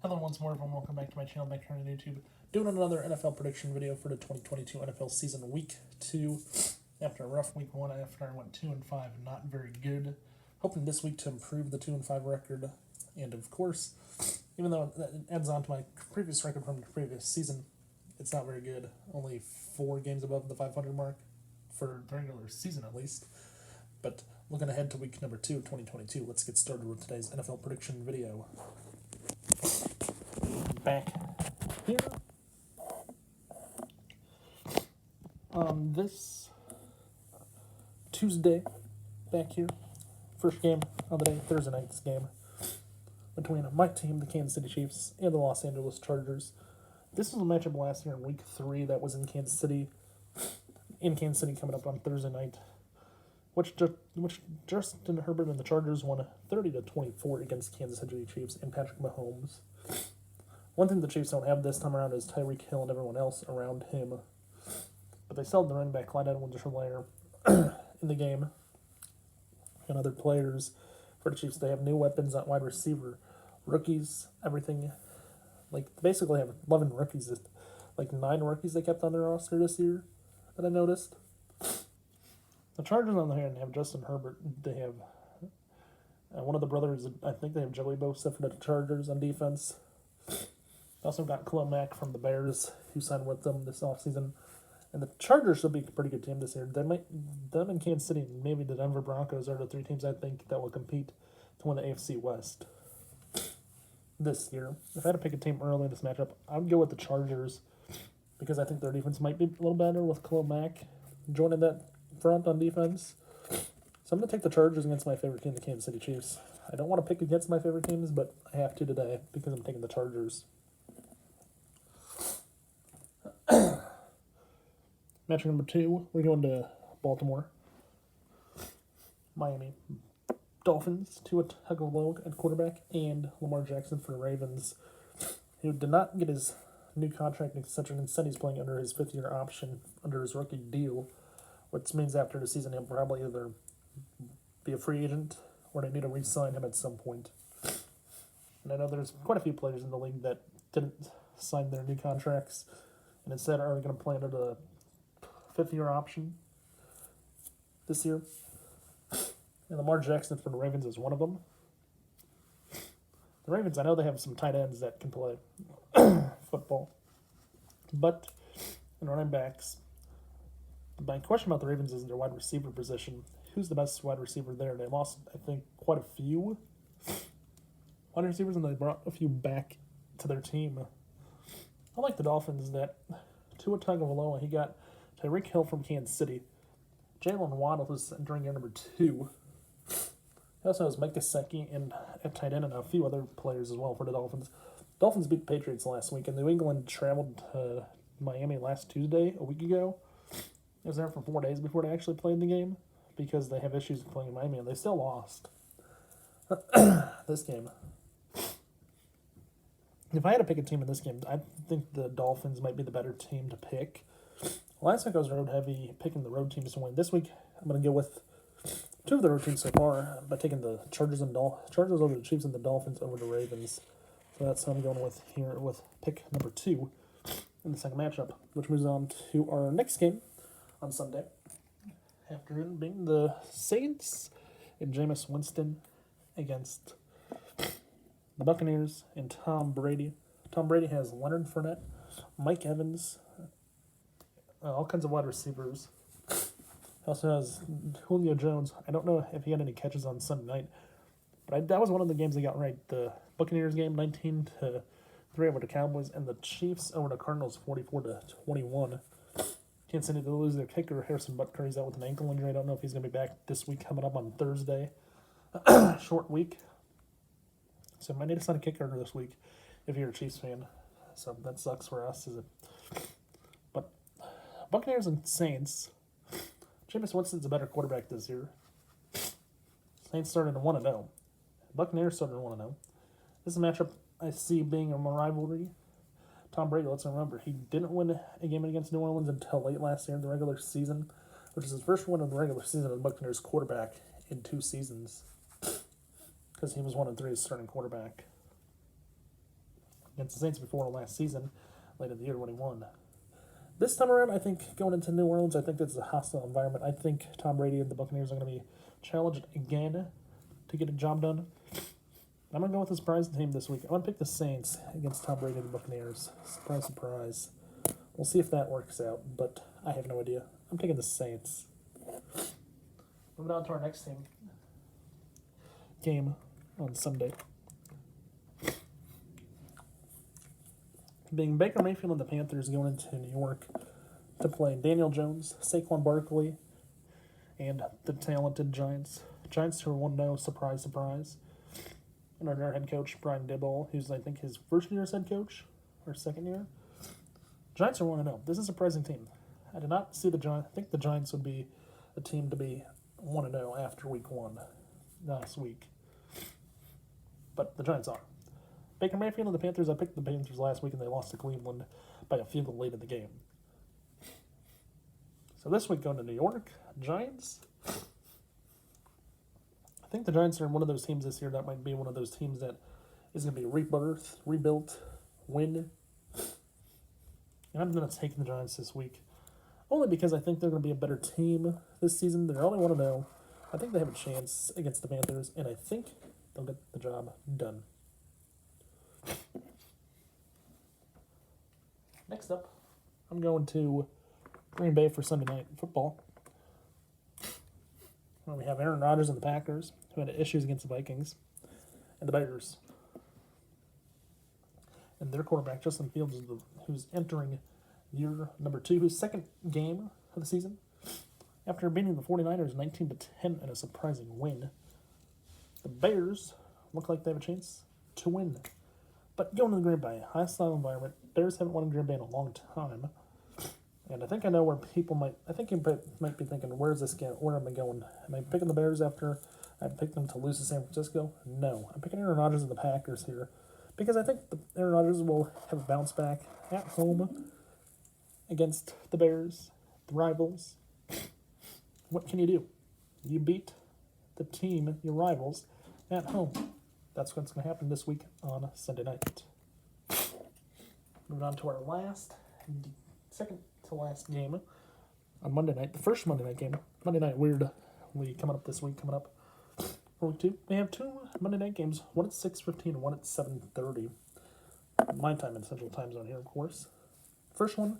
Hello once more, everyone. Welcome back to my channel, back here on YouTube. Doing another NFL prediction video for the 2022 NFL season, week 2. After a rough week 1, after I went 2-5, not very good. Hoping this week to improve the 2-5 record. And of course, even though that adds on to my previous record from the previous season, it's not very good. Only 4 games above the 500 mark for the regular season, at least. But looking ahead to week number 2 of 2022, let's get started with today's NFL prediction video. Back here on this Tuesday, back here, first game of the day, Thursday night's game between my team, the Kansas City Chiefs, and the Los Angeles Chargers. This was a matchup last year in week 3 that was in Kansas City coming up on Thursday night, which Justin Herbert and the Chargers won 30-24 against Kansas City Chiefs and Patrick Mahomes. One thing the Chiefs don't have this time around is Tyreek Hill and everyone else around him. But they still have the running back Clyde Edwards-Helaire in the game. And other players for the Chiefs. They have new weapons at wide receiver. Rookies, everything. Like, basically have 11 rookies. Like 9 rookies they kept on their roster this year that I noticed. The Chargers, on the other hand, have Justin Herbert. They have one of the brothers, I think they have Joey Bosa for the Chargers on defense. Also got Khalil Mack from the Bears, who signed with them this offseason. And the Chargers should be a pretty good team this year. Them and Kansas City and maybe the Denver Broncos are the 3 teams I think that will compete to win the AFC West this year. If I had to pick a team early in this matchup, I would go with the Chargers because I think their defense might be a little better with Khalil Mack joining that front on defense. So I'm going to take the Chargers against my favorite team, the Kansas City Chiefs. I don't want to pick against my favorite teams, but I have to today because I'm taking the Chargers. Match number 2, we're going to Baltimore. Miami Dolphins, Tua Tagovailoa at quarterback, and Lamar Jackson for the Ravens, who did not get his new contract extension. Instead, he's playing under his 5th-year option under his rookie deal, which means after the season he'll probably either be a free agent or they need to re-sign him at some point. And I know there's quite a few players in the league that didn't sign their new contracts and instead are going to play under the 5th-year option this year. And Lamar Jackson for the Ravens is one of them. The Ravens, I know they have some tight ends that can play football. But in running backs, my question about the Ravens is their wide receiver position. Who's the best wide receiver there? They lost, I think, quite a few wide receivers, and they brought a few back to their team. I like the Dolphins that Tua Tagovailoa, he got Tyreek Hill from Kansas City. Jalen Waddle is entering year number 2. He also has Mike Gesicki and at tight end and a few other players as well for the Dolphins. Dolphins beat the Patriots last week, and New England traveled to Miami last Tuesday, a week ago. It was there for 4 days before they actually played the game because they have issues playing in Miami, and they still lost this game. If I had to pick a team in this game, I think the Dolphins might be the better team to pick. Last week I was road heavy, picking the road teams to win. This week I'm going to go with 2 of the road teams so far by taking the Chargers over the Chiefs and the Dolphins over the Ravens. So that's what I'm going with here with pick number 2 in the second matchup, which moves on to our next game on Sunday afternoon, being the Saints and Jameis Winston against the Buccaneers and Tom Brady. Tom Brady has Leonard Fournette, Mike Evans, all kinds of wide receivers. He also has Julio Jones. I don't know if he had any catches on Sunday night, but that was one of the games they got right. The Buccaneers game, 19-3 over the Cowboys, and the Chiefs over the Cardinals, 44-21. Kansas City to lose their kicker, Harrison Butker. He's out with an ankle injury. I don't know if he's going to be back this week coming up on Thursday. Short week. So might need to sign a kicker this week if you're a Chiefs fan. So that sucks for us. But Buccaneers and Saints, Jameis Winston's a better quarterback this year. Saints started at 1-0. Buccaneers started at 1-0. This is a matchup I see being a rivalry. Tom Brady, let's remember, he didn't win a game against New Orleans until late last year in the regular season, which is his first win in the regular season as Buccaneers quarterback in 2 seasons. Because he was 1-3 as starting quarterback. against the Saints before last season, late in the year when he won. This time around, I think going into New Orleans, I think it's a hostile environment. I think Tom Brady and the Buccaneers are going to be challenged again to get a job done. I'm going to go with the surprise team this week. I'm going to pick the Saints against Tom Brady and the Buccaneers. Surprise, surprise. We'll see if that works out, but I have no idea. I'm taking the Saints. Moving on to our next game on Sunday. Being Baker Mayfield and the Panthers going into New York to play Daniel Jones, Saquon Barkley, and the talented Giants. Giants who are 1-0, surprise, surprise. And our head coach, Brian Dibble, who's, I think, his first year as head coach, or second year. Giants are 1-0. This is a surprising team. I did not see the Giants. I think the Giants would be a team to be 1-0 after week 1 last week. But the Giants are. Baker Mayfield and the Panthers, I picked the Panthers last week and they lost to Cleveland by a field goal late in the game. So this week going to New York, Giants. I think the Giants are one of those teams this year that might be one of those teams that is going to be rebirthed, rebuilt, win. And I'm going to take the Giants this week. Only because I think they're going to be a better team this season. They're only 1-0. I think they have a chance against the Panthers, and I think they'll get the job done. Next up, I'm going to Green Bay for Sunday Night Football. Where we have Aaron Rodgers and the Packers, who had issues against the Vikings, and the Bears. And their quarterback, Justin Fields, who's entering year number 2, his second game of the season, after beating the 49ers 19-10 in a surprising win. The Bears look like they have a chance to win. But going to the Green Bay, hostile environment. Bears haven't won in Green Bay in a long time. And I think I know where people might... I think you might be thinking, where's this game? Where am I going? Am I picking the Bears after I picked them to lose to San Francisco? No. I'm picking Aaron Rodgers and the Packers here. Because I think Aaron Rodgers will have a bounce back at home against the Bears, the rivals. What can you do? You beat the team, your rivals, at home. That's what's going to happen this week on Sunday night. Moving on to our second to last game on Monday night. The first Monday night game. Monday night weirdly coming up this week. Coming up for week 2. We have 2 Monday night games. One at 6:15 and one at 7:30. My time in Central Time Zone here, of course. First one,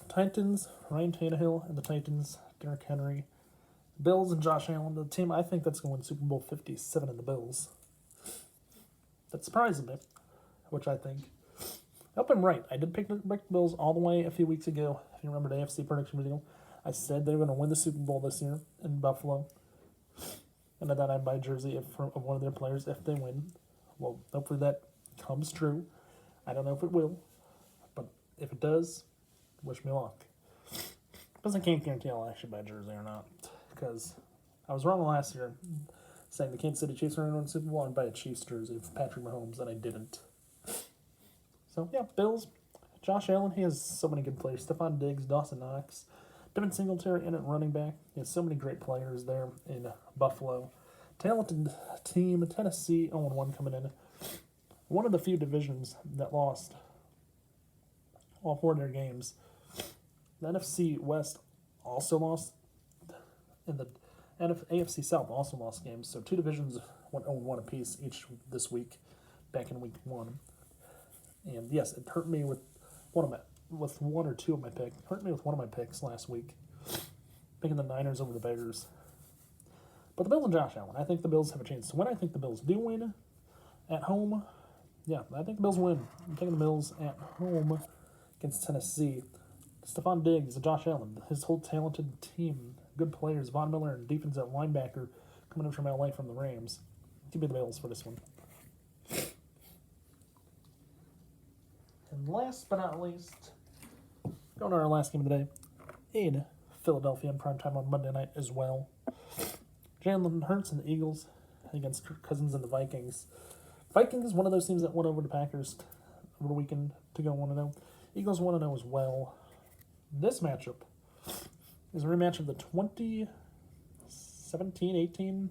Titans, Ryan Tannehill and the Titans, Derrick Henry. Bills and Josh Allen, the team I think that's going to win Super Bowl 57 in the Bills. That surprises me, which I think. I hope I'm right. I did pick the Bills all the way a few weeks ago. If you remember the AFC prediction video, I said they were going to win the Super Bowl this year in Buffalo. And I thought I'd buy a jersey of one of their players if they win. Well, hopefully that comes true. I don't know if it will. But if it does, wish me luck. Because I can't guarantee I'll actually buy a jersey or not. Because I was wrong last year saying the Kansas City Chiefs are going to win the Super Bowl and buy a Chiefs jersey for Patrick Mahomes, and I didn't. So, yeah, Bills. Josh Allen, he has so many good players. Stephon Diggs, Dawson Knox, Devin Singletary in at running back. He has so many great players there in Buffalo. Talented team. Tennessee 0-1 coming in. One of the few divisions that lost all 4 of their games. The NFC West also lost. And the AFC South also lost games. So 2 divisions went 0-1 apiece each this week, back in week 1. And yes, it hurt me with one or two of my picks. It hurt me with one of my picks last week, picking the Niners over the Bears. But the Bills and Josh Allen, I think the Bills have a chance to win. I think the Bills do win at home. Yeah, I think the Bills win. I'm taking the Bills at home against Tennessee. Stephon Diggs, Josh Allen, his whole talented team, good players, Von Miller and defensive linebacker coming in from LA from the Rams. Give me the Bills for this one. And last but not least, going to our last game of the day in Philadelphia in primetime on Monday night as well. Jalen Hurts and the Eagles against Kirk Cousins and the Vikings. Vikings, one of those teams that went over the Packers over the weekend to go 1-0. Eagles 1-0 as well. This matchup is a rematch of the 2017-18.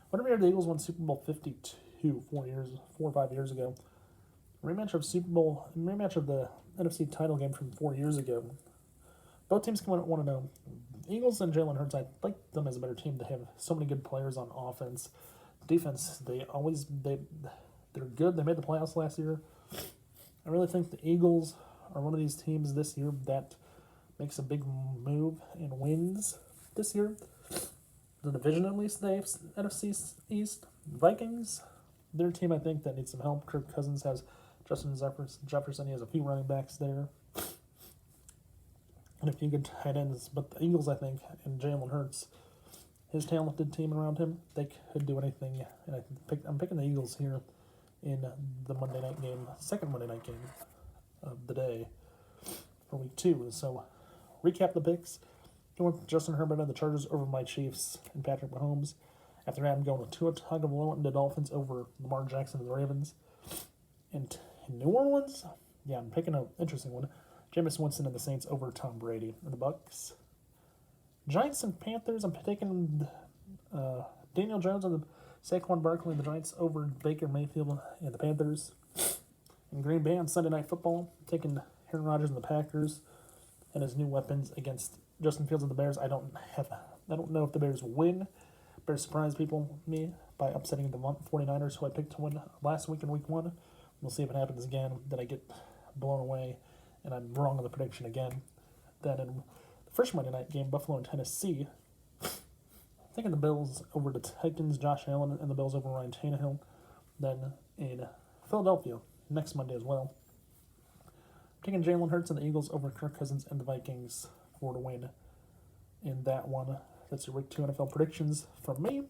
Whatever year the Eagles won Super Bowl 52 4 or 5 years ago. rematch of the NFC title game from 4 years ago. Both teams come in at 1-0. Eagles and Jalen Hurts, I like them as a better team. They have so many good players on offense. Defense, they're good. They made the playoffs last year. I really think the Eagles are one of these teams this year that makes a big move and wins this year. The division, at least, the NFC East. Vikings, their team, I think, that needs some help. Kirk Cousins has Justin Jefferson. He has a few running backs there. And a few good tight ends. But the Eagles, I think, and Jalen Hurts, his talented team around him, they could do anything. And I'm picking the Eagles here in the Monday night game, second Monday night game of the day for week 2. So, recap the picks. Going with Justin Herbert and the Chargers over my Chiefs and Patrick Mahomes. After that, I'm going with Tua Tagovailoa and the Dolphins over Lamar Jackson and the Ravens. And in New Orleans, yeah, I'm picking an interesting one. Jameis Winston and the Saints over Tom Brady and the Bucks. Giants and Panthers, I'm taking Daniel Jones and the Saquon Barkley and the Giants over Baker Mayfield and the Panthers. In Green Bay on Sunday Night Football, I'm taking Aaron Rodgers and the Packers and his new weapons against Justin Fields and the Bears. I don't know if the Bears will win. Bears surprise me by upsetting the 49ers, who I picked to win last week in week 1. We'll see if it happens again. Then I get blown away and I'm wrong on the prediction again. Then in the first Monday night game, Buffalo and Tennessee, I'm taking the Bills over the Titans, Josh Allen, and the Bills over Ryan Tannehill. Then in Philadelphia, next Monday as well, I'm taking Jalen Hurts and the Eagles over Kirk Cousins and the Vikings for the win in that one. That's your week 2 NFL predictions from me.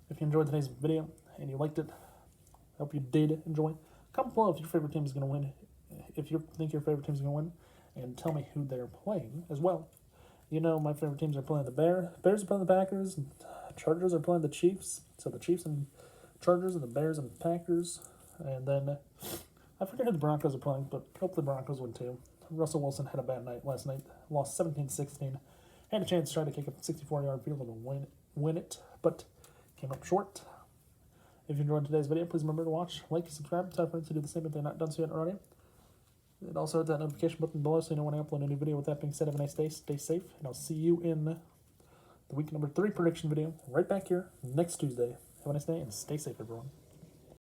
If you enjoyed today's video and you liked it, I hope you did enjoy. Comment below if your favorite team is going to win. If you think your favorite team is going to win, and tell me who they're playing as well. You know my favorite teams are playing the Bears are playing the Packers, and Chargers are playing the Chiefs. So the Chiefs and Chargers and the Bears and Packers. And then I forget who the Broncos are playing, but hope the Broncos win too. Russell Wilson had a bad night last night. Lost 17-16. Had a chance to try to kick a 64-yard field goal to win it, but came up short. If you enjoyed today's video, please remember to watch, like, and subscribe. Tell friends to do the same if they're not done so yet already. And also hit that notification button below so you know when I upload a new video. With that being said, have a nice day, stay safe, and I'll see you in the week number 3 prediction video right back here next Tuesday. Have a nice day and stay safe, everyone.